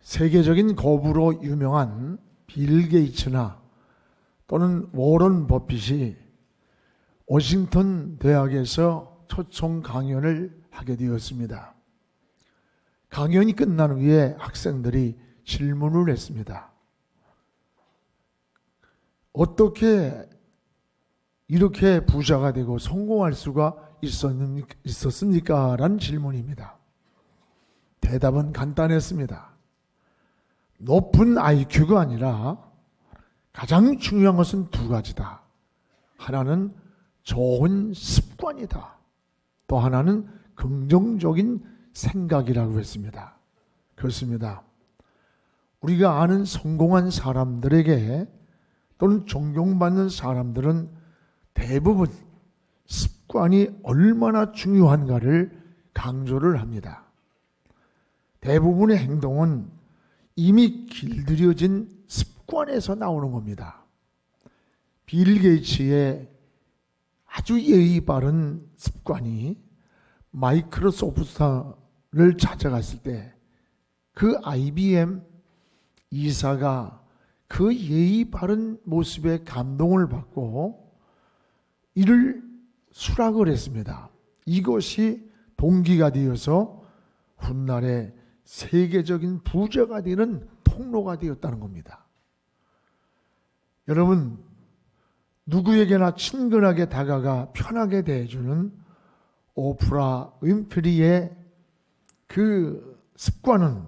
세계적인 거부로 유명한 빌 게이츠나 또는 워런 버핏이 워싱턴 대학에서 초청 강연을 하게 되었습니다. 강연이 끝난 후에 학생들이 질문을 했습니다. 어떻게 이렇게 부자가 되고 성공할 수가 있었습니까? 라는 질문입니다. 대답은 간단했습니다. 높은 IQ가 아니라 가장 중요한 것은 두 가지다. 하나는 좋은 습관이다. 또 하나는 긍정적인 생각이라고 했습니다. 그렇습니다. 우리가 아는 성공한 사람들에게 또는 존경받는 사람들은 대부분 습관이 얼마나 중요한가를 강조를 합니다. 대부분의 행동은 이미 길들여진 습관에서 나오는 겁니다. 빌 게이츠의 아주 예의 바른 습관이 마이크로소프트를 찾아갔을 때 그 IBM 이사가 그 예의 바른 모습에 감동을 받고 이를 수락을 했습니다. 이것이 동기가 되어서 훗날에 세계적인 부자가 되는 통로가 되었다는 겁니다. 여러분, 누구에게나 친근하게 다가가 편하게 대해주는 오프라 윈프리의 그 습관은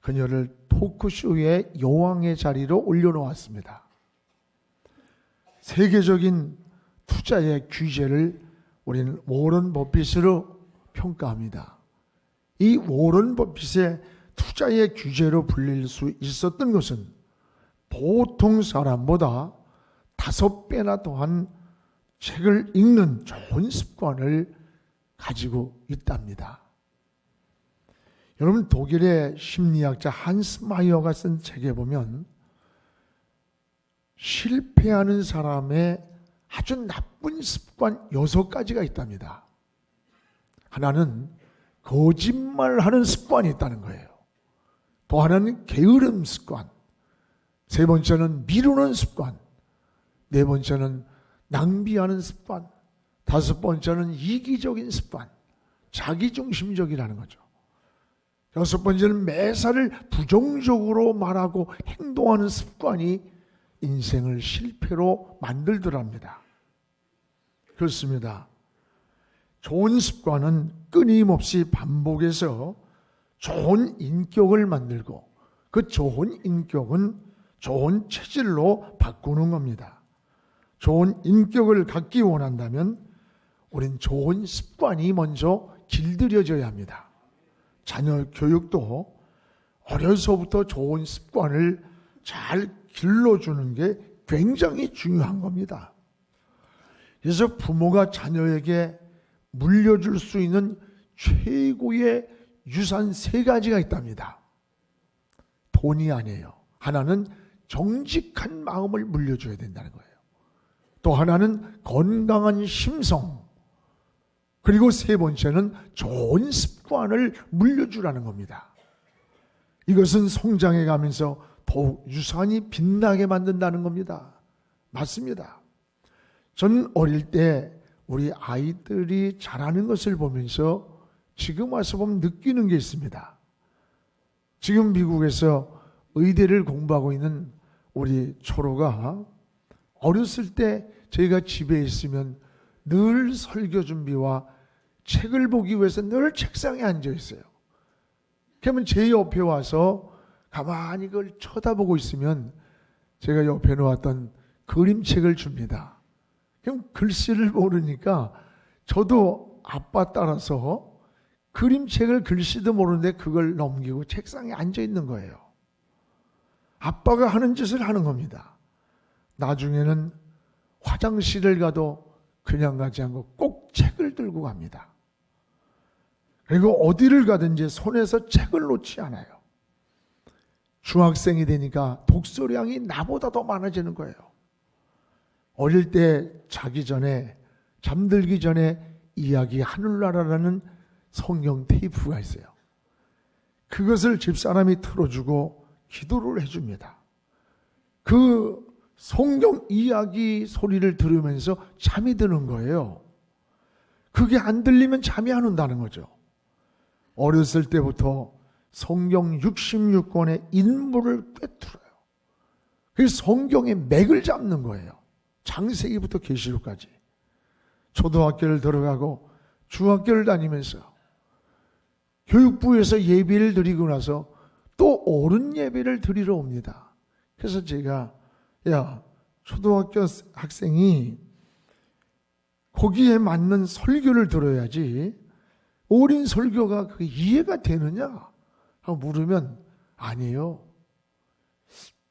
그녀를 토크쇼의 여왕의 자리로 올려놓았습니다. 세계적인 투자의 규제를 우리는 워런 버핏으로 평가합니다. 이 워런 버핏의 투자의 규제로 불릴 수 있었던 것은 보통 사람보다 5배나 더한 책을 읽는 좋은 습관을 가지고 있답니다. 여러분, 독일의 심리학자 한스 마이어가 쓴 책에 보면 실패하는 사람의 아주 나쁜 습관 6가지가 있답니다. 하나는 거짓말하는 습관이 있다는 거예요. 또 하나는 게으름 습관, 세 번째는 미루는 습관, 네 번째는 낭비하는 습관, 다섯 번째는 이기적인 습관, 자기중심적이라는 거죠. 여섯 번째는 매사를 부정적으로 말하고 행동하는 습관이 인생을 실패로 만들더랍니다. 그렇습니다. 좋은 습관은 끊임없이 반복해서 좋은 인격을 만들고 그 좋은 인격은 좋은 체질로 바꾸는 겁니다. 좋은 인격을 갖기 원한다면 우린 좋은 습관이 먼저 길들여져야 합니다. 자녀 교육도 어려서부터 좋은 습관을 잘 길러주는 게 굉장히 중요한 겁니다. 그래서 부모가 자녀에게 물려줄 수 있는 최고의 유산 3가지가 있답니다. 돈이 아니에요. 하나는 정직한 마음을 물려줘야 된다는 거예요. 또 하나는 건강한 심성, 그리고 세 번째는 좋은 습관을 물려주라는 겁니다. 이것은 성장해 가면서 더욱 유산이 빛나게 만든다는 겁니다. 맞습니다. 전 어릴 때 우리 아이들이 자라는 것을 보면서 지금 와서 보면 느끼는 게 있습니다. 지금 미국에서 의대를 공부하고 있는 우리 초로가 어렸을 때 저희가 집에 있으면 늘 설교 준비와 책을 보기 위해서 늘 책상에 앉아 있어요. 그러면 제 옆에 와서 가만히 그걸 쳐다보고 있으면 제가 옆에 놓았던 그림책을 줍니다. 그럼 글씨를 모르니까 저도 아빠 따라서 그림책을 글씨도 모르는데 그걸 넘기고 책상에 앉아 있는 거예요. 아빠가 하는 짓을 하는 겁니다. 나중에는 화장실을 가도 그냥 가지 않고 꼭 책을 들고 갑니다. 그리고 어디를 가든지 손에서 책을 놓지 않아요. 중학생이 되니까 독서량이 나보다 더 많아지는 거예요. 어릴 때 자기 전에, 잠들기 전에 이야기 하늘나라라는 성경 테이프가 있어요. 그것을 집사람이 틀어주고 기도를 해줍니다. 그 성경 이야기 소리를 들으면서 잠이 드는 거예요. 그게 안 들리면 잠이 안 온다는 거죠. 어렸을 때부터 성경 66권의 인물을 꿰뚫어요. 그래서 성경의 맥을 잡는 거예요. 창세기부터 계시록까지. 초등학교를 들어가고 중학교를 다니면서 교육부에서 예배를 드리고 나서 또 어른 예배를 드리러 옵니다. 그래서 제가 초등학교 학생이 거기에 맞는 설교를 들어야지 어린 설교가 그게 이해가 되느냐 하고 물으면 아니에요.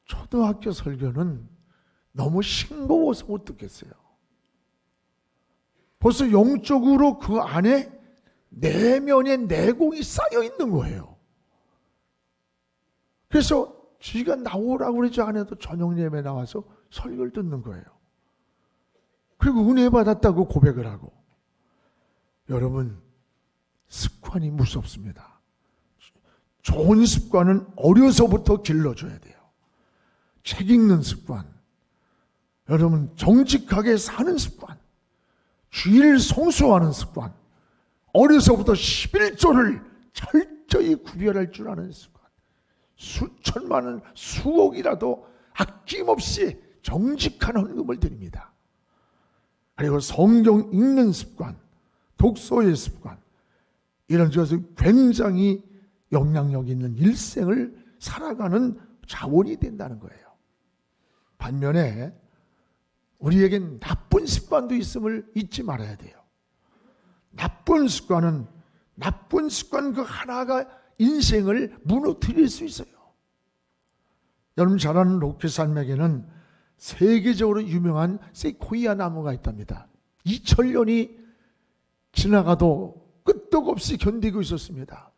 초등학교 설교는 너무 싱거워서 못 듣겠어요. 벌써 영적으로 그 안에 내면의 내공이 쌓여 있는 거예요. 그래서 지가 나오라고 그러지 않아도 저녁 예배 나와서 설교를 듣는 거예요. 그리고 은혜 받았다고 고백을 하고. 여러분, 습관이 무섭습니다. 좋은 습관은 어려서부터 길러줘야 돼요. 책 읽는 습관, 여러분 정직하게 사는 습관, 주의를 성수하는 습관, 어려서부터 11조를 철저히 구별할 줄 아는 습관, 수천만원, 수억이라도 아낌없이 정직한 헌금을 드립니다. 그리고 성경 읽는 습관, 독서의 습관, 이런 것을 굉장히 영향력 있는 일생을 살아가는 자원이 된다는 거예요. 반면에 우리에겐 나쁜 습관도 있음을 잊지 말아야 돼요. 나쁜 습관 그 하나가 인생을 무너뜨릴 수 있어요. 여러분 잘 아는 로켓산맥에는 세계적으로 유명한 세코이아 나무가 있답니다. 2000년이 지나가도 끄떡없이 견디고 있었습니다.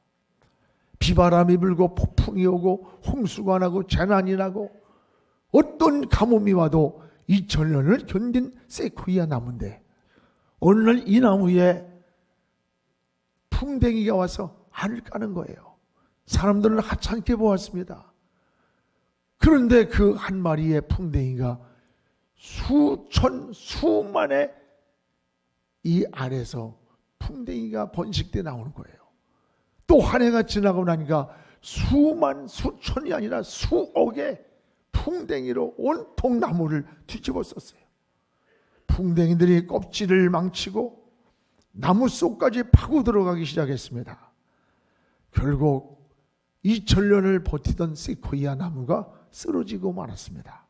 비바람이 불고 폭풍이 오고 홍수가 나고 재난이 나고 어떤 가뭄이 와도 2000년을 견딘 세코이아 나무인데 어느 날 이 나무에 풍뎅이가 와서 알을 까는 거예요. 사람들은 하찮게 보았습니다. 그런데 그 한 마리의 풍뎅이가 수만의 이 알에서 풍뎅이가 번식돼 나오는 거예요. 또 한 해가 지나고 나니까 수천이 아니라 수억의 풍뎅이로 온통 나무를 뒤집어 썼어요. 풍뎅이들이 껍질을 망치고 나무 속까지 파고 들어가기 시작했습니다. 결국 2000년을 버티던 세코이아 나무가 쓰러지고 말았습니다.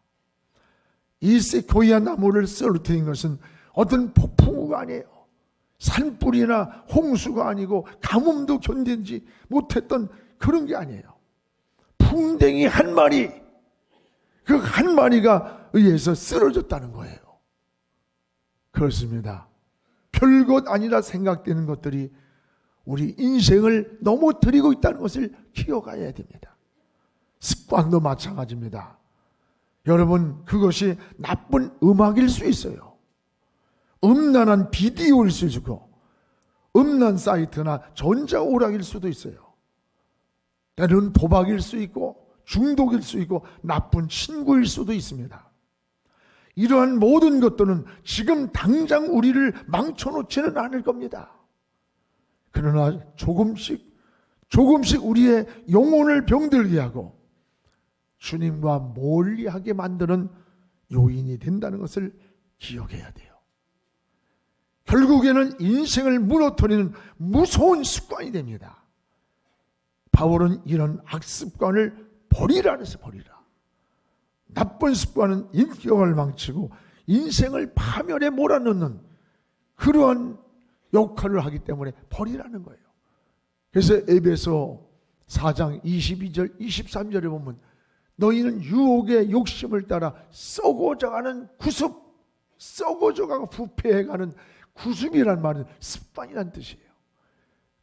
이 세코이아 나무를 쓰러뜨린 것은 어떤 폭풍우가 아니에요. 산불이나 홍수가 아니고 가뭄도 견디지 못했던 그런 게 아니에요. 풍뎅이 한 마리, 그 한 마리가 의해서 쓰러졌다는 거예요. 그렇습니다. 별것 아니라 생각되는 것들이 우리 인생을 넘어뜨리고 있다는 것을 기억해야 됩니다. 습관도 마찬가지입니다. 여러분, 그것이 나쁜 음악일 수 있어요. 음란한 비디오일 수 있고 음란 사이트나 전자오락일 수도 있어요. 때로는 도박일 수 있고 중독일 수 있고 나쁜 친구일 수도 있습니다. 이러한 모든 것들은 지금 당장 우리를 망쳐놓지는 않을 겁니다. 그러나 조금씩 우리의 영혼을 병들게 하고 주님과 멀리하게 만드는 요인이 된다는 것을 기억해야 돼요. 결국에는 인생을 무너뜨리는 무서운 습관이 됩니다. 바울은 이런 악습관을 버리라 그래서 버리라. 나쁜 습관은 인격을 망치고 인생을 파멸에 몰아넣는 그러한 역할을 하기 때문에 버리라는 거예요. 그래서 에베소 4장 22절 23절에 보면 너희는 유혹의 욕심을 따라 썩어져가는 구습, 썩어져가고 부패해가는 구습이란 말은 습관이란 뜻이에요.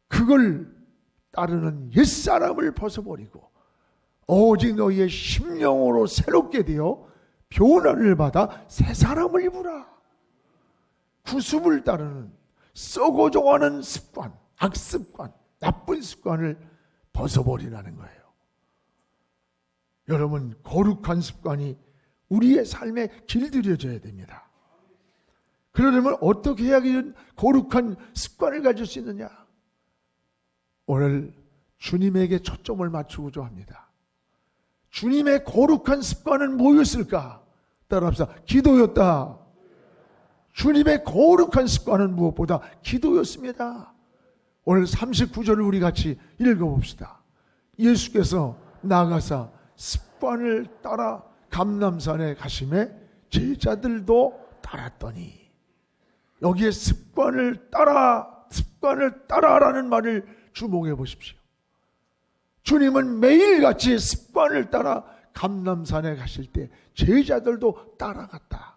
그걸 따르는 옛사람을 벗어버리고 오직 너희의 심령으로 새롭게 되어 변화를 받아 새 사람을 입으라. 구습을 따르는 썩어져가는 습관, 악습관, 나쁜 습관을 벗어버리라는 거예요. 여러분, 거룩한 습관이 우리의 삶에 길들여져야 됩니다. 그러려면 어떻게 해야 거룩한 습관을 가질 수 있느냐? 오늘 주님에게 초점을 맞추고자 합니다. 주님의 거룩한 습관은 뭐였을까? 따라합시다. 기도였다. 주님의 거룩한 습관은 무엇보다 기도였습니다. 오늘 39절을 우리 같이 읽어봅시다. 예수께서 나가사 습관을 따라 감람산에 가심에 제자들도 따랐더니, 여기에 습관을 따라라는 말을 주목해 보십시오. 주님은 매일같이 습관을 따라 감람산에 가실 때 제자들도 따라갔다.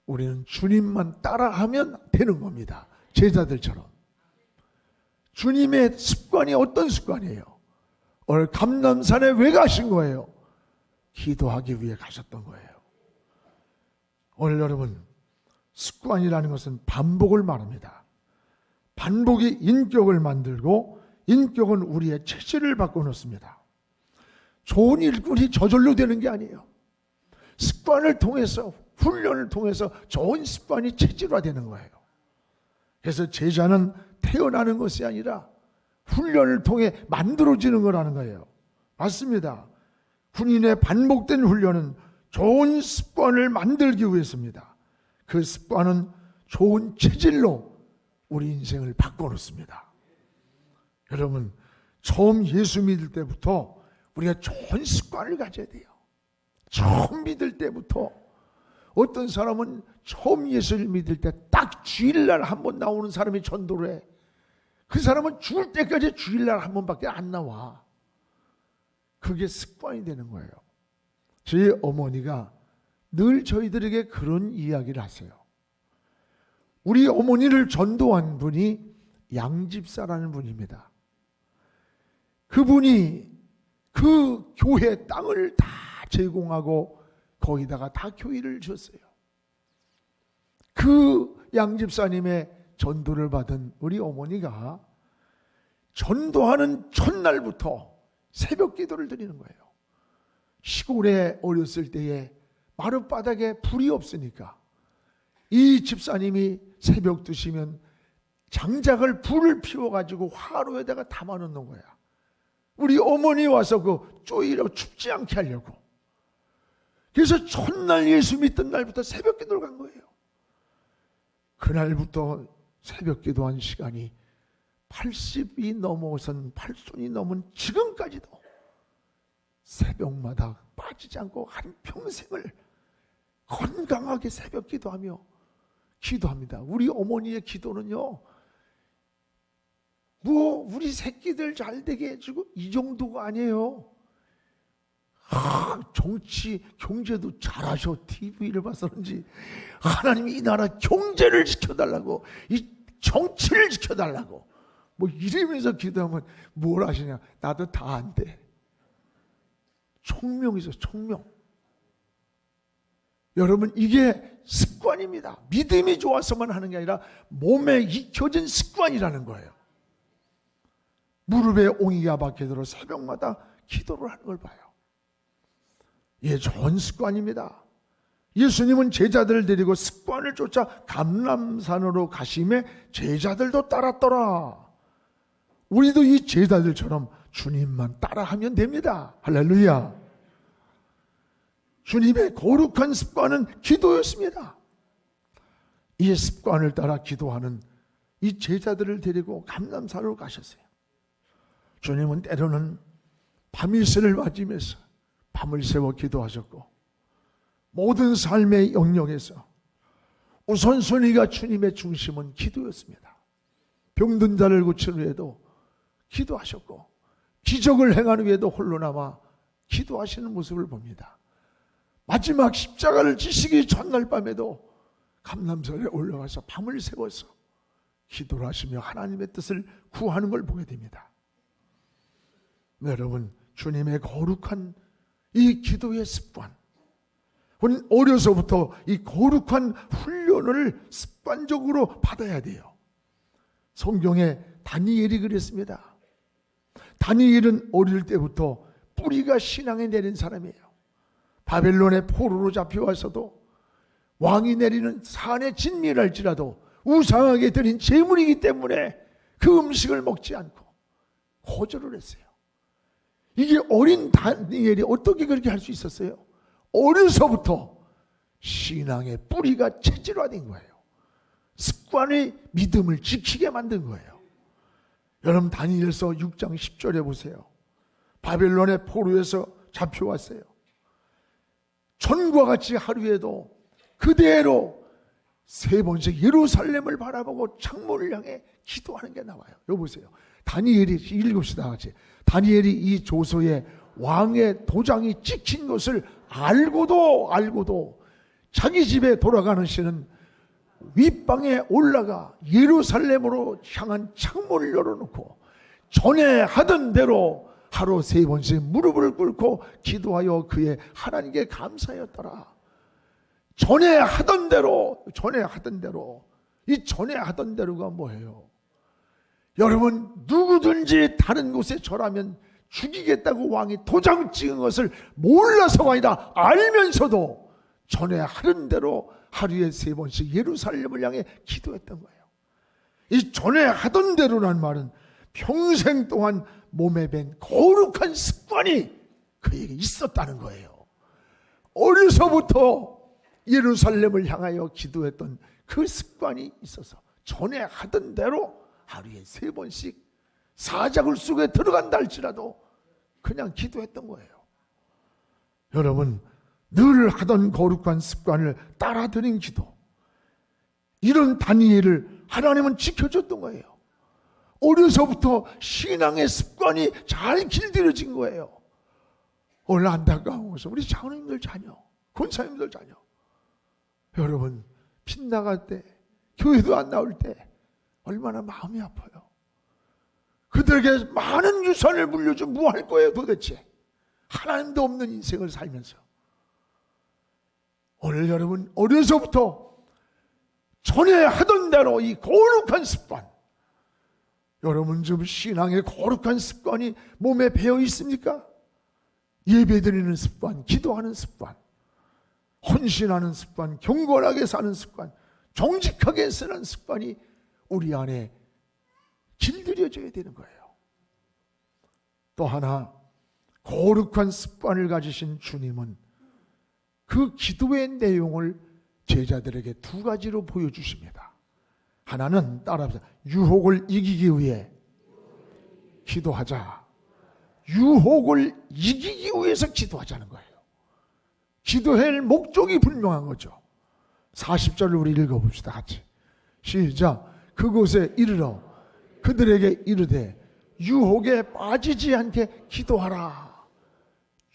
우리는 주님만 따라하면 되는 겁니다. 제자들처럼. 주님의 습관이 어떤 습관이에요? 오늘 감람산에 왜 가신 거예요? 기도하기 위해 가셨던 거예요. 오늘 여러분, 습관이라는 것은 반복을 말합니다. 반복이 인격을 만들고 인격은 우리의 체질을 바꿔놓습니다. 좋은 일꾼이 저절로 되는 게 아니에요. 습관을 통해서, 훈련을 통해서 좋은 습관이 체질화되는 거예요. 그래서 제자는 태어나는 것이 아니라 훈련을 통해 만들어지는 거라는 거예요. 맞습니다. 군인의 반복된 훈련은 좋은 습관을 만들기 위해서입니다. 그 습관은 좋은 체질로 우리 인생을 바꿔놓습니다. 여러분, 처음 예수 믿을 때부터 우리가 좋은 습관을 가져야 돼요. 처음 믿을 때부터. 어떤 사람은 처음 예수를 믿을 때 딱 주일날 한 번 나오는 사람이 전도를 해. 그 사람은 죽을 때까지 주일날 한 번밖에 안 나와. 그게 습관이 되는 거예요. 저희 어머니가 늘 저희들에게 그런 이야기를 하세요. 우리 어머니를 전도한 분이 양집사라는 분입니다. 그분이 그 교회 땅을 다 제공하고 거기다가 다 교회를 줬어요. 그 양집사님의 전도를 받은 우리 어머니가 전도하는 첫날부터 새벽 기도를 드리는 거예요. 시골에 어렸을 때에 마룻바닥에 불이 없으니까 이 집사님이 새벽 2시면 장작을 불을 피워가지고 화로에다가 담아놓는 거야. 우리 어머니 와서 그 쪼이려 춥지 않게 하려고. 그래서 첫날 예수 믿던 날부터 새벽 기도를 간 거예요. 그날부터 새벽 기도한 시간이 80이 넘어선 8손이 넘은 지금까지도 새벽마다 빠지지 않고 한평생을 건강하게 새벽 기도하며 기도합니다. 우리 어머니의 기도는요, 우리 새끼들 잘 되게 해주고 이 정도가 아니에요. 정치, 경제도 잘하셔. TV를 봐서 그런지 하나님이 이 나라 경제를 지켜달라고, 이 정치를 지켜달라고 이러면서 기도하면 뭘 하시냐. 나도 다 안 돼. 총명이죠. 총명. 여러분, 이게 습관입니다. 믿음이 좋아서만 하는 게 아니라 몸에 익혀진 습관이라는 거예요. 무릎에 옹이가 박혀들어 새벽마다 기도를 하는 걸 봐요. 이게 좋은 습관입니다. 예수님은 제자들을 데리고 습관을 쫓아 감람산으로 가심에 제자들도 따랐더라. 우리도 이 제자들처럼 주님만 따라하면 됩니다. 할렐루야. 주님의 거룩한 습관은 기도였습니다. 이 습관을 따라 기도하는 이 제자들을 데리고 감람산으로 가셨어요. 주님은 때로는 밤이슬을 맞으면서 밤을 새워 기도하셨고, 모든 삶의 영역에서 우선순위가 주님의 중심은 기도였습니다. 병든 자를 고치는 후에도 기도하셨고, 기적을 행하는 후에도 홀로 남아 기도하시는 모습을 봅니다. 마지막 십자가를 지시기 전날 밤에도 감람산에 올라가서 밤을 새워서 기도를 하시며 하나님의 뜻을 구하는 걸 보게 됩니다. 여러분, 주님의 거룩한 이 기도의 습관, 우리는 어려서부터 이 거룩한 훈련을 습관적으로 받아야 돼요. 성경에 다니엘이 그랬습니다. 다니엘은 어릴 때부터 뿌리가 신앙에 내린 사람이에요. 바벨론의 포로로 잡혀와서도 왕이 내리는 산의 진미랄지라도 우상하게 드린 제물이기 때문에 그 음식을 먹지 않고 거절을 했어요. 이게 어린 다니엘이 어떻게 그렇게 할 수 있었어요? 어려서부터 신앙의 뿌리가 체질화된 거예요. 습관의 믿음을 지키게 만든 거예요. 여러분 다니엘서 6장 10절에 보세요. 바벨론의 포로에서 잡혀왔어요. 전과 같이 하루에도 그대로 3번씩 예루살렘을 바라보고 창문을 향해 기도하는 게 나와요. 여기 보세요. 다니엘이 읽읍시다 같이. 다니엘이 이 조서에 왕의 도장이 찍힌 것을 알고도 자기 집에 돌아가는 시는 윗방에 올라가 예루살렘으로 향한 창문을 열어놓고 전에 하던 대로 하루 3번씩 무릎을 꿇고 기도하여 그의 하나님께 감사하였더라. 전에 하던 대로 이 전에 하던 대로가 뭐예요? 여러분 누구든지 다른 곳에 절하면 죽이겠다고 왕이 도장 찍은 것을 몰라서가 아니라 알면서도 전에 하던 대로 하루에 3번씩 예루살렘을 향해 기도했던 거예요. 이 전에 하던 대로란 말은 평생 동안 몸에 밴 거룩한 습관이 그에게 있었다는 거예요. 어려서부터 예루살렘을 향하여 기도했던 그 습관이 있어서 전에 하던 대로 하루에 3번씩 사자굴 속에 들어간다 할지라도 그냥 기도했던 거예요. 여러분 늘 하던 거룩한 습관을 따라드린 기도, 이런 다니엘을 하나님은 지켜줬던 거예요. 어려서부터 신앙의 습관이 잘 길들여진 거예요. 오늘 안타까운 것은 우리 장로님들 자녀, 권사님들 자녀, 여러분 빗나갈 때, 교회도 안 나올 때 얼마나 마음이 아파요. 그들에게 많은 유산을 물려주면 뭐 할 거예요 도대체? 하나님도 없는 인생을 살면서. 오늘 여러분 어려서부터 전에 하던 대로 이 거룩한 습관, 여러분 좀 신앙의 거룩한 습관이 몸에 배어 있습니까? 예배드리는 습관, 기도하는 습관, 헌신하는 습관, 경건하게 사는 습관, 정직하게 사는 습관이 우리 안에 길들여져야 되는 거예요. 또 하나 거룩한 습관을 가지신 주님은 그 기도의 내용을 제자들에게 2가지로 보여주십니다. 하나는 따라합시다. 유혹을 이기기 위해 기도하자. 유혹을 이기기 위해서 기도하자는 거예요. 기도할 목적이 분명한 거죠. 40절을 우리 읽어봅시다 같이. 시작. 그곳에 이르러 그들에게 이르되 유혹에 빠지지 않게 기도하라.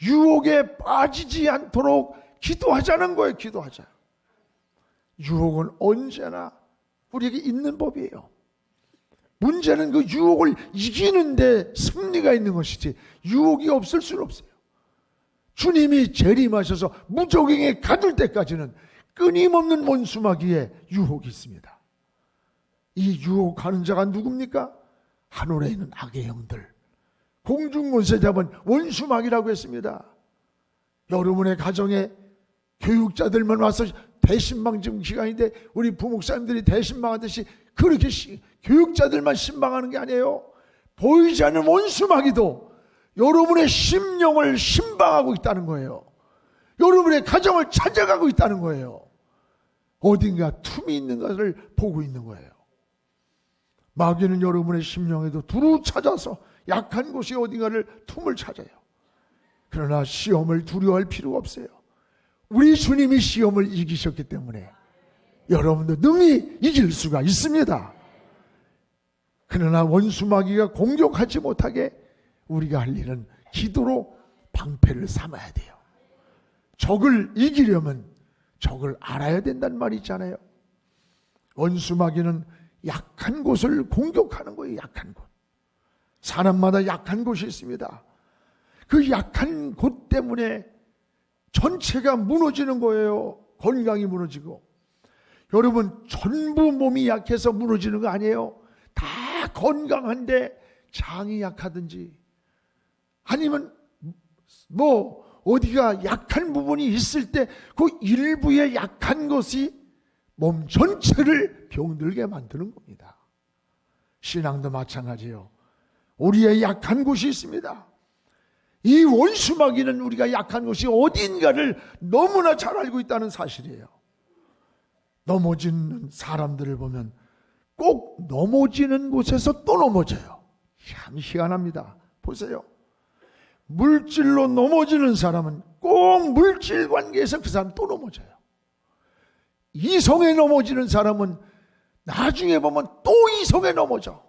유혹에 빠지지 않도록 기도하자는 거예요. 기도하자. 유혹은 언제나 우리에게 있는 법이에요. 문제는 그 유혹을 이기는데 승리가 있는 것이지 유혹이 없을 수는 없어요. 주님이 재림하셔서 무적행에 가둘 때까지는 끊임없는 원수마귀에 유혹이 있습니다. 이 유혹하는 자가 누굽니까? 하늘에 있는 악의 영들, 공중권세 잡은 원수마귀라고 했습니다. 여러분의 가정에 교육자들만 와서 대신방 지금 기간인데 우리 부목사님들이 대신방하듯이 그렇게 교육자들만 신방하는 게 아니에요. 보이지 않는 원수마귀도 여러분의 심령을 신방하고 있다는 거예요. 여러분의 가정을 찾아가고 있다는 거예요. 어딘가 틈이 있는 것을 보고 있는 거예요. 마귀는 여러분의 심령에도 두루 찾아서 약한 곳이 어딘가를 틈을 찾아요. 그러나 시험을 두려워할 필요가 없어요. 우리 주님이 시험을 이기셨기 때문에 여러분도 능히 이길 수가 있습니다. 그러나 원수마귀가 공격하지 못하게 우리가 할 일은 기도로 방패를 삼아야 돼요. 적을 이기려면 적을 알아야 된다는 말이 있잖아요. 원수마귀는 약한 곳을 공격하는 거예요. 약한 곳. 사람마다 약한 곳이 있습니다. 그 약한 곳 때문에 전체가 무너지는 거예요. 건강이 무너지고. 여러분 전부 몸이 약해서 무너지는 거 아니에요. 다 건강한데 장이 약하든지 아니면 어디가 약한 부분이 있을 때 그 일부의 약한 것이 몸 전체를 병들게 만드는 겁니다. 신앙도 마찬가지예요. 우리의 약한 곳이 있습니다. 이 원수마귀는 우리가 약한 곳이 어딘가를 너무나 잘 알고 있다는 사실이에요. 넘어지는 사람들을 보면 꼭 넘어지는 곳에서 또 넘어져요. 참 희한합니다. 보세요. 물질로 넘어지는 사람은 꼭 물질 관계에서 그 사람 또 넘어져요. 이성에 넘어지는 사람은 나중에 보면 또 이성에 넘어져.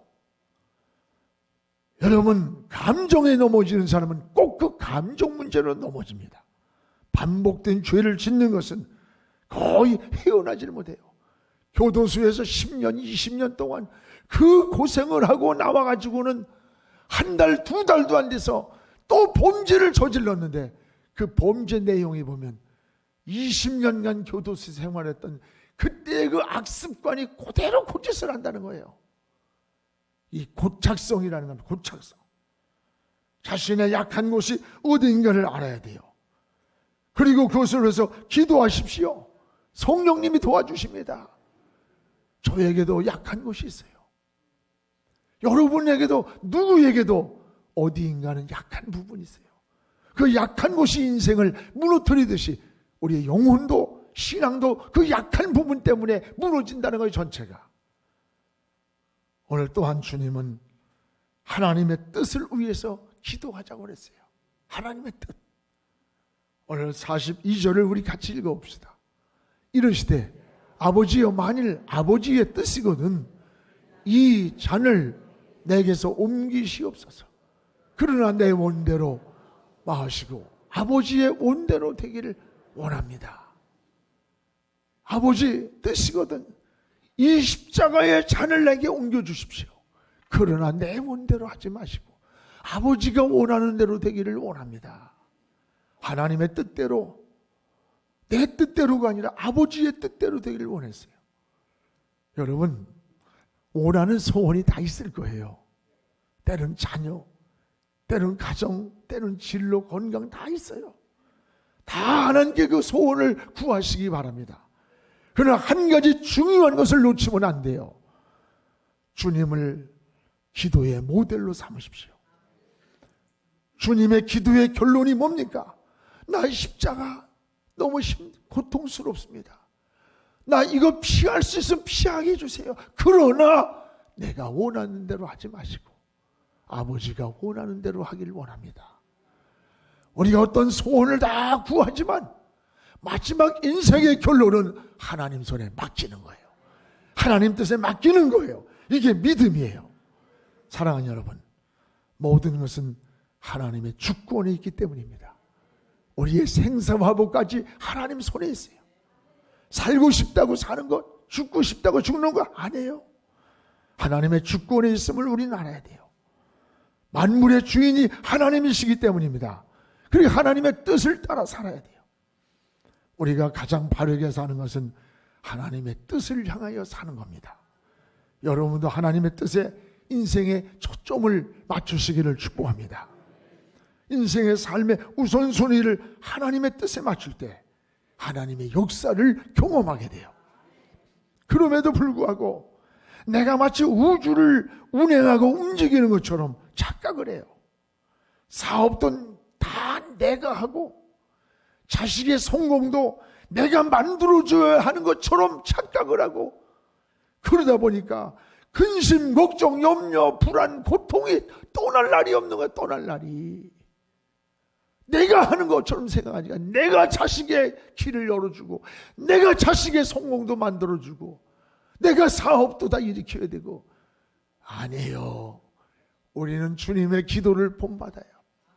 여러분, 감정에 넘어지는 사람은 꼭 그 감정 문제로 넘어집니다. 반복된 죄를 짓는 것은 거의 헤어나지를 못해요. 교도소에서 10년, 20년 동안 그 고생을 하고 나와가지고는 한 달, 두 달도 안 돼서 또 범죄를 저질렀는데 그 범죄 내용에 보면 20년간 교도소 생활했던 그때의 그 악습관이 그대로 고짓을 한다는 거예요. 이 고착성이라는 건 고착성. 자신의 약한 곳이 어딘가를 알아야 돼요. 그리고 그것을 위해서 기도하십시오. 성령님이 도와주십니다. 저에게도 약한 곳이 있어요. 여러분에게도 누구에게도 어디인가는 약한 부분이 있어요. 그 약한 곳이 인생을 무너뜨리듯이 우리의 영혼도 신앙도 그 약한 부분 때문에 무너진다는 거예요. 전체가. 오늘 또한 주님은 하나님의 뜻을 위해서 기도하자고 그랬어요. 하나님의 뜻. 오늘 42절을 우리 같이 읽어봅시다. 이르시되 아버지여, 만일 아버지의 뜻이거든 이 잔을 내게서 옮기시옵소서. 그러나 내 원대로 마시고 아버지의 원대로 되기를 원합니다. 아버지 뜻이거든 이 십자가의 잔을 내게 옮겨주십시오. 그러나 내 원대로 하지 마시고 아버지가 원하는 대로 되기를 원합니다. 하나님의 뜻대로, 내 뜻대로가 아니라 아버지의 뜻대로 되기를 원했어요. 여러분, 원하는 소원이 다 있을 거예요. 때는 자녀, 때는 가정, 때는 진로, 건강 다 있어요. 다 하나님께 그 소원을 구하시기 바랍니다. 그러나 한 가지 중요한 것을 놓치면 안 돼요. 주님을 기도의 모델로 삼으십시오. 주님의 기도의 결론이 뭡니까? 나의 십자가 너무 고통스럽습니다. 나 이거 피할 수 있으면 피하게 해주세요. 그러나 내가 원하는 대로 하지 마시고 아버지가 원하는 대로 하기를 원합니다. 우리가 어떤 소원을 다 구하지만 마지막 인생의 결론은 하나님 손에 맡기는 거예요. 하나님 뜻에 맡기는 거예요. 이게 믿음이에요. 사랑하는 여러분, 모든 것은 하나님의 주권에 있기 때문입니다. 우리의 생사화복까지 하나님 손에 있어요. 살고 싶다고 사는 것, 죽고 싶다고 죽는 거 아니에요. 하나님의 주권에 있음을 우리는 알아야 돼요. 만물의 주인이 하나님이시기 때문입니다. 그리고 하나님의 뜻을 따라 살아야 돼요. 우리가 가장 바르게 사는 것은 하나님의 뜻을 향하여 사는 겁니다. 여러분도 하나님의 뜻에 인생의 초점을 맞추시기를 축복합니다. 인생의 삶의 우선순위를 하나님의 뜻에 맞출 때 하나님의 역사를 경험하게 돼요. 그럼에도 불구하고 내가 마치 우주를 운행하고 움직이는 것처럼 착각을 해요. 사업도 다 내가 하고 자식의 성공도 내가 만들어줘야 하는 것처럼 착각을 하고 그러다 보니까 근심, 걱정, 염려, 불안, 고통이 떠날 날이 없는 거야. 떠날 날이. 내가 하는 것처럼 생각하니까 내가 자식의 길을 열어주고 내가 자식의 성공도 만들어주고 내가 사업도 다 일으켜야 되고 아니에요. 우리는 주님의 기도를 본받아요.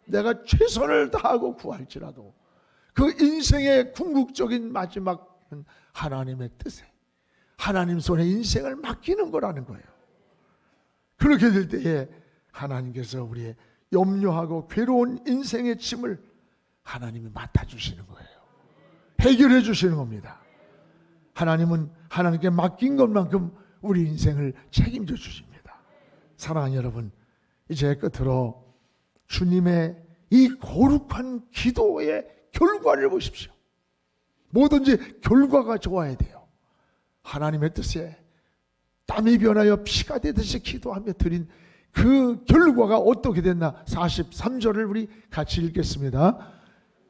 내가 최선을 다하고 구할지라도 그 인생의 궁극적인 마지막은 하나님의 뜻에 하나님 손에 인생을 맡기는 거라는 거예요. 그렇게 될 때에 하나님께서 우리의 염려하고 괴로운 인생의 짐을 하나님이 맡아주시는 거예요. 해결해 주시는 겁니다. 하나님은 하나님께 맡긴 것만큼 우리 인생을 책임져 주십니다. 사랑하는 여러분, 이제 끝으로 주님의 이 거룩한 기도의 결과를 보십시오. 뭐든지 결과가 좋아야 돼요. 하나님의 뜻에 땀이 변하여 피가 되듯이 기도하며 드린 그 결과가 어떻게 됐나? 43절을 우리 같이 읽겠습니다.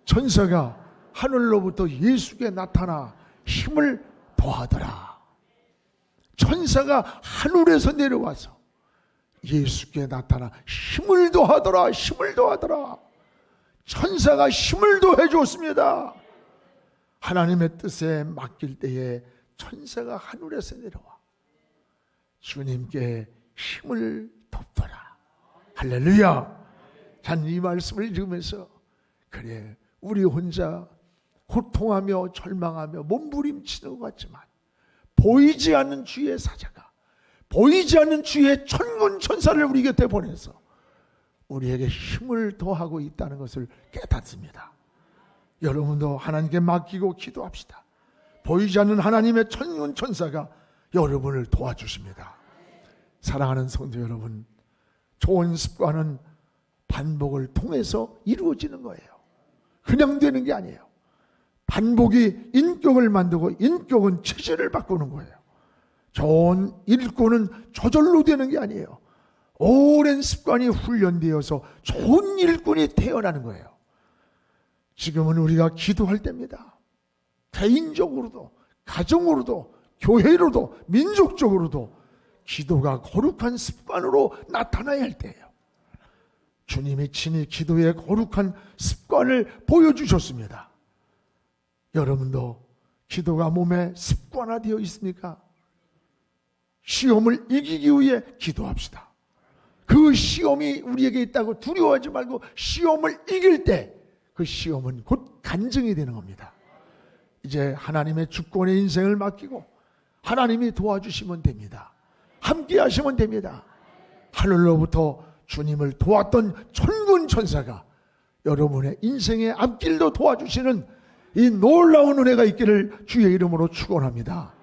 천사가 하늘로부터 예수께 나타나 힘을 더하더라. 천사가 하늘에서 내려와서 예수께 나타나 힘을 더하더라. 힘을 더하더라. 천사가 힘을 더해 줬습니다. 하나님의 뜻에 맡길 때에 천사가 하늘에서 내려와 주님께 힘을 덮더라. 할렐루야. 전 이 말씀을 읽으면서 그래, 우리 혼자 고통하며 절망하며 몸부림치는 것 같지만 보이지 않는 주의 사자가, 보이지 않는 주의 천군 천사를 우리 곁에 보내서 우리에게 힘을 더하고 있다는 것을 깨닫습니다. 여러분도 하나님께 맡기고 기도합시다. 보이지 않는 하나님의 천군 천사가 여러분을 도와주십니다. 사랑하는 성도 여러분, 좋은 습관은 반복을 통해서 이루어지는 거예요. 그냥 되는 게 아니에요. 반복이 인격을 만들고 인격은 체질을 바꾸는 거예요. 좋은 일꾼은 저절로 되는 게 아니에요. 오랜 습관이 훈련되어서 좋은 일꾼이 태어나는 거예요. 지금은 우리가 기도할 때입니다. 개인적으로도, 가정으로도, 교회로도, 민족적으로도 기도가 거룩한 습관으로 나타나야 할 때예요. 주님이 친히 기도의 거룩한 습관을 보여주셨습니다. 여러분도 기도가 몸에 습관화되어 있습니까? 시험을 이기기 위해 기도합시다. 그 시험이 우리에게 있다고 두려워하지 말고 시험을 이길 때 그 시험은 곧 간증이 되는 겁니다. 이제 하나님의 주권의 인생을 맡기고 하나님이 도와주시면 됩니다. 함께 하시면 됩니다. 하늘로부터 주님을 도왔던 천군 천사가 여러분의 인생의 앞길도 도와주시는 이 놀라운 은혜가 있기를 주의 이름으로 축원합니다.